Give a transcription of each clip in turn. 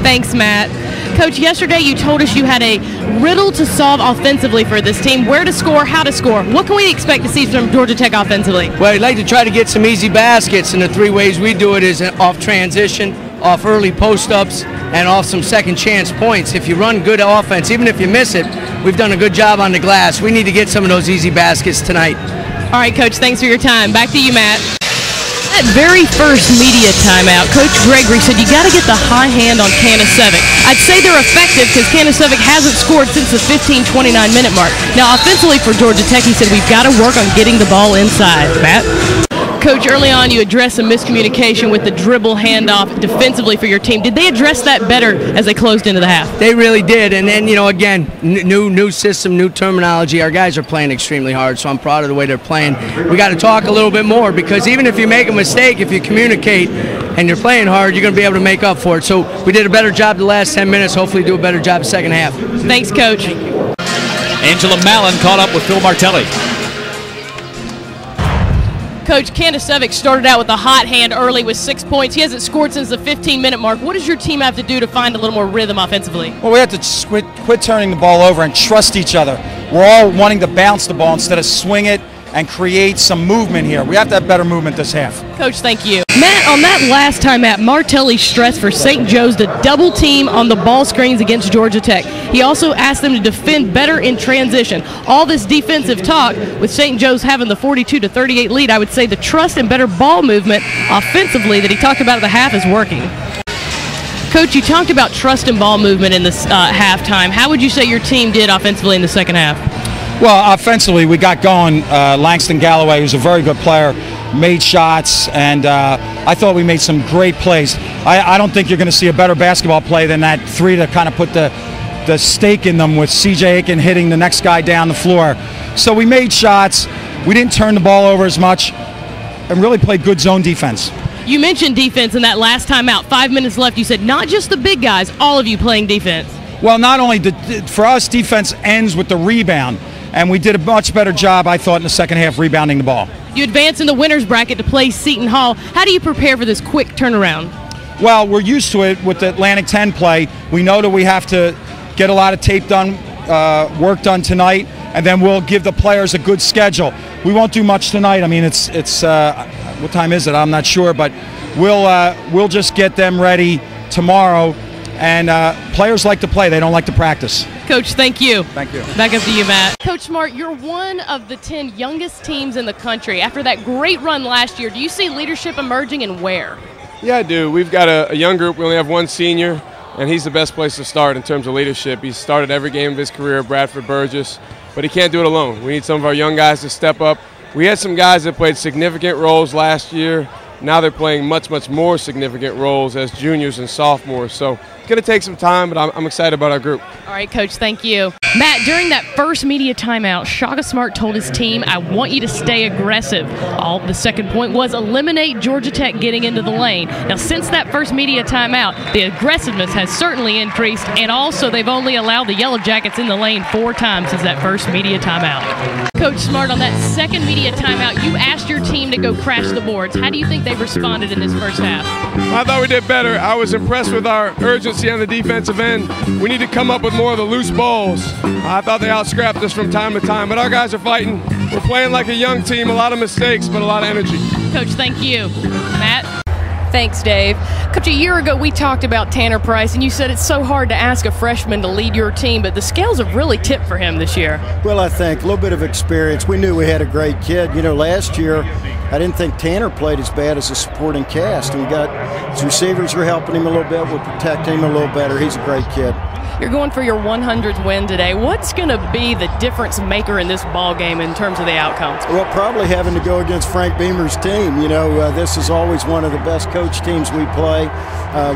Thanks, Matt. Coach, yesterday you told us you had a riddle to solve offensively for this team. Where to score, how to score. What can we expect to see from Georgia Tech offensively? Well, I'd like to try to get some easy baskets, and the three ways we do it is off transition, off early post-ups, and off some second chance points. If you run good offense, even if you miss it, we've done a good job on the glass. We need to get some of those easy baskets tonight. All right, Coach, thanks for your time. Back to you, Matt. That very first media timeout, Coach Gregory said you got to get the high hand on Kanasevic. I'd say they're effective because Kanasevic hasn't scored since the 15-29-minute mark. Now, offensively for Georgia Tech, he said we've got to work on getting the ball inside. Matt? Coach, early on you addressed some miscommunication with the dribble handoff defensively for your team. Did they address that better as they closed into the half? They really did, and then, again, new system, new terminology. Our guys are playing extremely hard, so I'm proud of the way they're playing. We got to talk a little bit more, because even if you make a mistake, if you communicate and you're playing hard, you're going to be able to make up for it. So we did a better job the last 10 minutes, hopefully do a better job the second half. Thanks, Coach. Angela Mallen caught up with Phil Martelli. Coach, Kanasevic started out with a hot hand early with 6 points. He hasn't scored since the 15-minute mark. What does your team have to do to find a little more rhythm offensively? Well, we have to quit turning the ball over and trust each other. We're all wanting to bounce the ball instead of swing it and create some movement here. We have to have better movement this half. Coach, thank you. Matt, on that last time at Martelli stressed for St. Joe's to double team on the ball screens against Georgia Tech. He also asked them to defend better in transition. All this defensive talk with St. Joe's having the 42-38 lead, I would say the trust and better ball movement offensively that he talked about at the half is working. Coach, you talked about trust and ball movement in this halftime. How would you say your team did offensively in the second half? Well, offensively, we got going. Langston Galloway, who's a very good player, made shots, and I thought we made some great plays. I don't think you're going to see a better basketball play than that three to kind of put the stake in them with C.J. Aiken hitting the next guy down the floor. So we made shots. We didn't turn the ball over as much and really played good zone defense. You mentioned defense in that last time out. 5 minutes left. You said not just the big guys, all of you playing defense. Well, not only for us, defense ends with the rebound. And we did a much better job, I thought, in the second half rebounding the ball. You advance in the winner's bracket to play Seton Hall. How do you prepare for this quick turnaround? Well, we're used to it with the Atlantic 10 play. We know that we have to get a lot of tape done, work done tonight, and then we'll give the players a good schedule. We won't do much tonight. I mean, it's what time is it? I'm not sure, but we'll just get them ready tomorrow. And players like to play. They don't like to practice. Coach, thank you. Thank you. Back up to you, Matt. Coach Smart, you're one of the 10 youngest teams in the country. After that great run last year, do you see leadership emerging, and where? Yeah, I do. We've got a young group. We only have one senior, and he's the best place to start in terms of leadership. He's started every game of his career, Bradford Burgess, but he can't do it alone. We need some of our young guys to step up. We had some guys that played significant roles last year. Now they're playing much, much more significant roles as juniors and sophomores. So it's going to take some time, but I'm excited about our group. All right, Coach, thank you. Matt, during that first media timeout, Shaka Smart told his team, I want you to stay aggressive. The second point was eliminate Georgia Tech getting into the lane. Now, since that first media timeout, the aggressiveness has certainly increased, and also they've only allowed the Yellow Jackets in the lane 4 times since that first media timeout. Coach Smart, on that second media timeout, you asked your team to go crash the boards. How do you think they responded in this first half? I thought we did better. I was impressed with our urgency on the defensive end. We need to come up with more of the loose balls. I thought they out-scrapped us from time to time, but our guys are fighting. We're playing like a young team, a lot of mistakes, but a lot of energy. Coach, thank you. Matt? Thanks, Dave. Coach, a year ago we talked about Tanner Price, and you said it's so hard to ask a freshman to lead your team, but the scales have really tipped for him this year. Well, I think a little bit of experience. We knew we had a great kid. You know, last year I didn't think Tanner played as bad as a supporting cast, and we got his receivers were helping him a little bit. We're protecting him a little better. He's a great kid. You're going for your 100th win today. What's going to be the difference maker in this ball game in terms of the outcomes? Well, probably having to go against Frank Beamer's team. You know, this is always one of the best coach teams we play,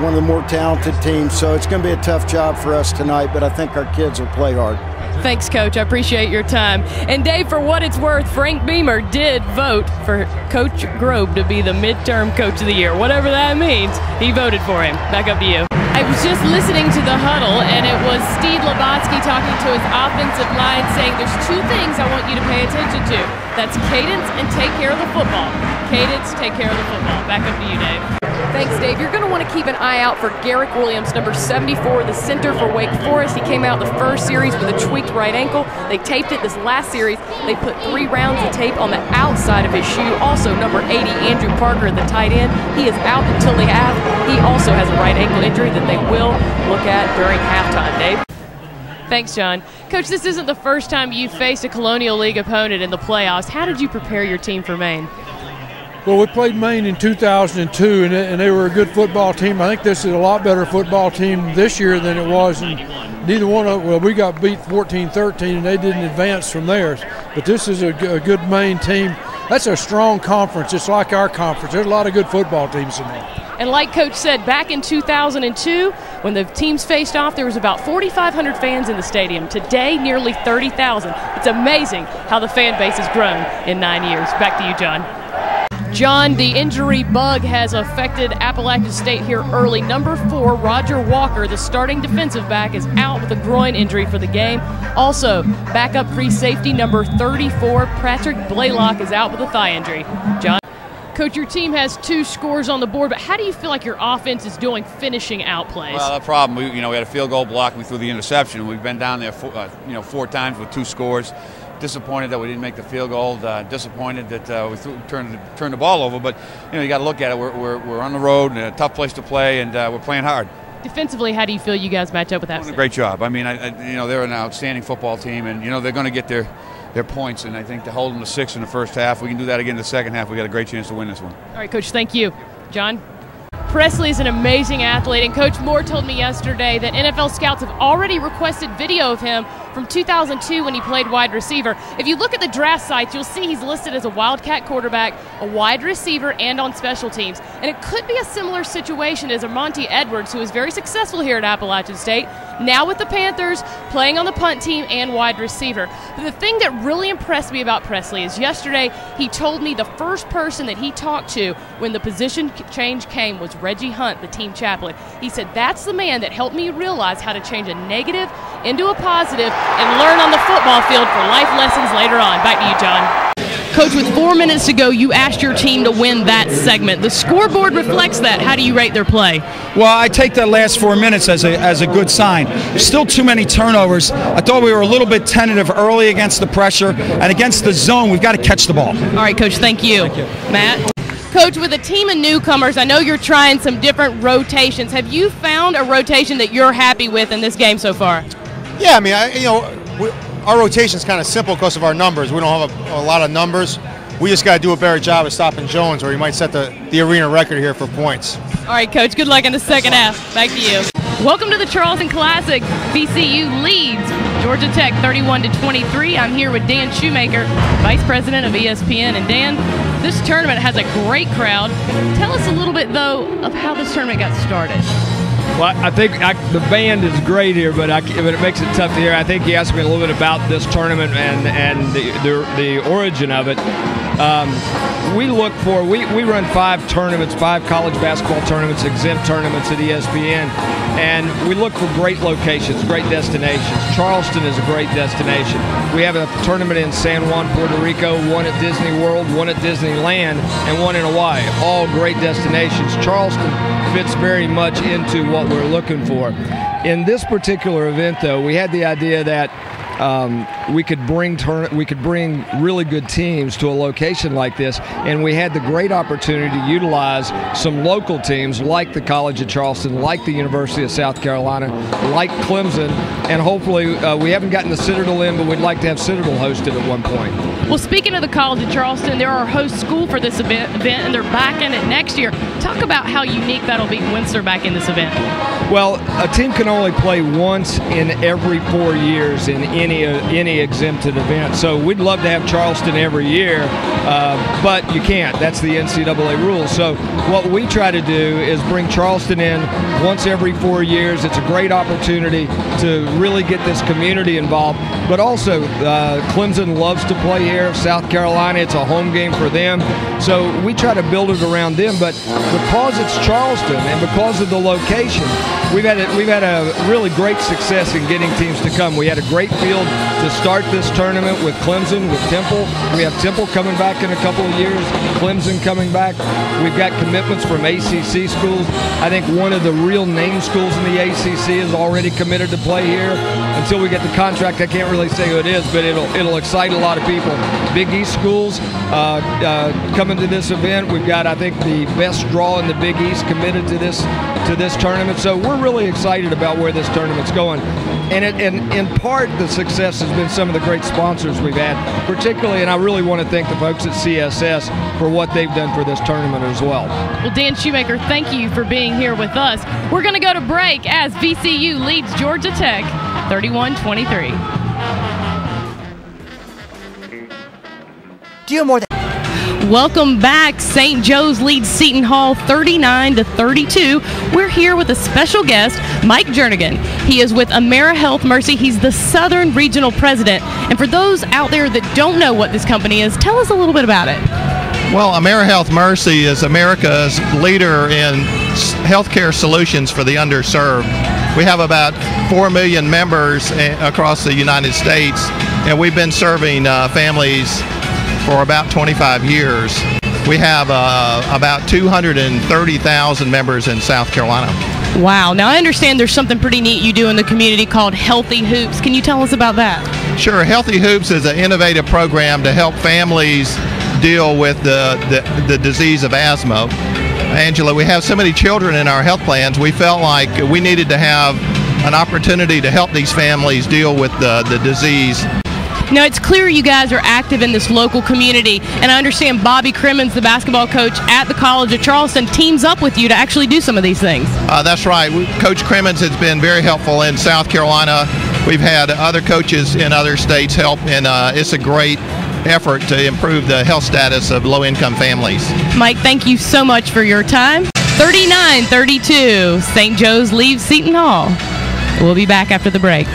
one of the more talented teams. So it's going to be a tough job for us tonight, but I think our kids will play hard. Thanks, Coach. I appreciate your time. And, Dave, for what it's worth, Frank Beamer did vote for Coach Grobe to be the midterm Coach of the Year. Whatever that means, he voted for him. Back up to you. I was just listening to the huddle, and it was Steve Labotsky talking to his offensive line saying there's 2 things I want you to pay attention to. That's cadence and take care of the football. Cadence, take care of the football. Back up to you, Dave. Thanks, Dave. You're going to want to keep an eye out for Garrick Williams, number 74, the center for Wake Forest. He came out the first series with a tweaked right ankle. They taped it this last series. They put 3 rounds of tape on the outside of his shoe. Also, number 80, Andrew Parker, the tight end. He is out until the half. He also has a right ankle injury that they will look at during halftime, Dave. Thanks, John. Coach, this isn't the first time you faced a Colonial League opponent in the playoffs. How did you prepare your team for Maine? Well, we played Maine in 2002, and they were a good football team. I think this is a lot better football team this year than it was. And neither one of well, we got beat 14-13, and they didn't advance from theirs. But this is a good Maine team. That's a strong conference. It's like our conference. There's a lot of good football teams in there. And like Coach said, back in 2002, when the teams faced off, there was about 4,500 fans in the stadium. Today, nearly 30,000. It's amazing how the fan base has grown in 9 years. Back to you, John. John, the injury bug has affected Appalachian State here early. Number 4, Roger Walker, the starting defensive back, is out with a groin injury for the game. Also, backup free safety number 34, Patrick Blaylock, is out with a thigh injury. John? Coach, your team has 2 scores on the board, but how do you feel like your offense is doing finishing out plays? Well, the problem, we had a field goal block, we threw the interception. We've been down there 4 times with 2 scores. Disappointed that we didn't make the field goal. Disappointed that we turned the ball over. But you got to look at it. We're on the road, a tough place to play, and we're playing hard. Defensively, how do you feel you guys match up with that? Doing a great job. I mean, they're an outstanding football team, and they're going to get their points. And I think to hold them to 6 in the first half, we can do that again in the second half. We got a great chance to win this one. All right, Coach. Thank you, John. Presley is an amazing athlete, and Coach Moore told me yesterday that NFL scouts have already requested video of him from 2002 when he played wide receiver. If you look at the draft sites, you'll see he's listed as a Wildcat quarterback, a wide receiver, and on special teams. And it could be a similar situation as Monty Edwards, who is very successful here at Appalachian State, now with the Panthers, playing on the punt team and wide receiver. But the thing that really impressed me about Presley is yesterday he told me the first person that he talked to when the position change came was Reggie Hunt, the team chaplain. He said, that's the man that helped me realize how to change a negative into a positive and learn on the football field for life lessons later on. Back to you, John. Coach, with 4 minutes to go, you asked your team to win that segment. The scoreboard reflects that. How do you rate their play? Well, I take that last 4 minutes as a good sign. Still too many turnovers. I thought we were a little bit tentative early against the pressure, and against the zone, we've got to catch the ball. All right, Coach, thank you. Thank you. Matt? Coach, with a team of newcomers, I know you're trying some different rotations. Have you found a rotation that you're happy with in this game so far? Yeah, I mean, our rotation is kind of simple because of our numbers. We don't have a lot of numbers. We just got to do a better job of stopping Jones, or he might set the arena record here for points. All right, Coach, good luck in the second half. Back to you. Welcome to the Charleston Classic. VCU leads Georgia Tech 31-23. I'm here with Dan Shoemaker, Vice President of ESPN. And Dan, this tournament has a great crowd. Tell us a little bit, though, of how this tournament got started. Well, I think the band is great here, but it makes it tough to hear. I think you asked me a little bit about this tournament and the origin of it. We run 5 tournaments, 5 college basketball tournaments, exempt tournaments at ESPN, and we look for great locations, great destinations. Charleston is a great destination. We have a tournament in San Juan, Puerto Rico, one at Disney World, one at Disneyland, and one in Hawaii. All great destinations. Charleston fits very much into what we're looking for. In this particular event, though, we had the idea that we could bring really good teams to a location like this, and we had the great opportunity to utilize some local teams like the College of Charleston, like the University of South Carolina, like Clemson, and hopefully we haven't gotten the Citadel in, but we'd like to have Citadel hosted at one point. Well, speaking of the College of Charleston, they're our host school for this event, and they're back in it next year. Talk about how unique that'll be once they're back in this event. Well, a team can only play once in every 4 years in any exempted event. So we'd love to have Charleston every year, but you can't. That's the NCAA rules. So what we try to do is bring Charleston in once every 4 years. It's a great opportunity to really get this community involved. But also, Clemson loves to play here. South Carolina, it's a home game for them. So we try to build it around them. But because it's Charleston and because of the location, we've had a really great success in getting teams to come. We had a great field thrilled to start this tournament with Clemson, with Temple. We have Temple coming back in a couple of years, Clemson coming back. We've got commitments from ACC schools. I think one of the real name schools in the ACC is already committed to play here. Until we get the contract, I can't really say who it is, but it'll excite a lot of people. Big East schools coming to this event. We've got, I think, the best draw in the Big East committed to this tournament. So we're really excited about where this tournament's going. And in part, the success has been some of the great sponsors we've had, particularly, and I really want to thank the folks at CSS for what they've done for this tournament as well. Well, Dan Shoemaker, thank you for being here with us. We're going to go to break as VCU leads Georgia Tech 31-23. Welcome back. St. Joe's leads Seton Hall 39-32. We're here with a special guest, Mike Jernigan. He is with AmeriHealth Mercy. He's the Southern Regional President. And for those out there that don't know what this company is, tell us a little bit about it. Well, AmeriHealth Mercy is America's leader in healthcare solutions for the underserved. We have about 4 million members across the United States, and we've been serving families for about 25 years. We have about 230,000 members in South Carolina. Wow. Now, I understand there's something pretty neat you do in the community called Healthy Hoops. Can you tell us about that? Sure. Healthy Hoops is an innovative program to help families deal with the disease of asthma. Angela, we have so many children in our health plans, we felt like we needed to have an opportunity to help these families deal with the disease. Now, it's clear you guys are active in this local community, and I understand Bobby Crimmins, the basketball coach at the College of Charleston, teams up with you to actually do some of these things. That's right. Coach Crimmins has been very helpful in South Carolina. We've had other coaches in other states help, and it's a great effort to improve the health status of low-income families. Mike, thank you so much for your time. 39-32, St. Joe's leaves Seton Hall. We'll be back after the break.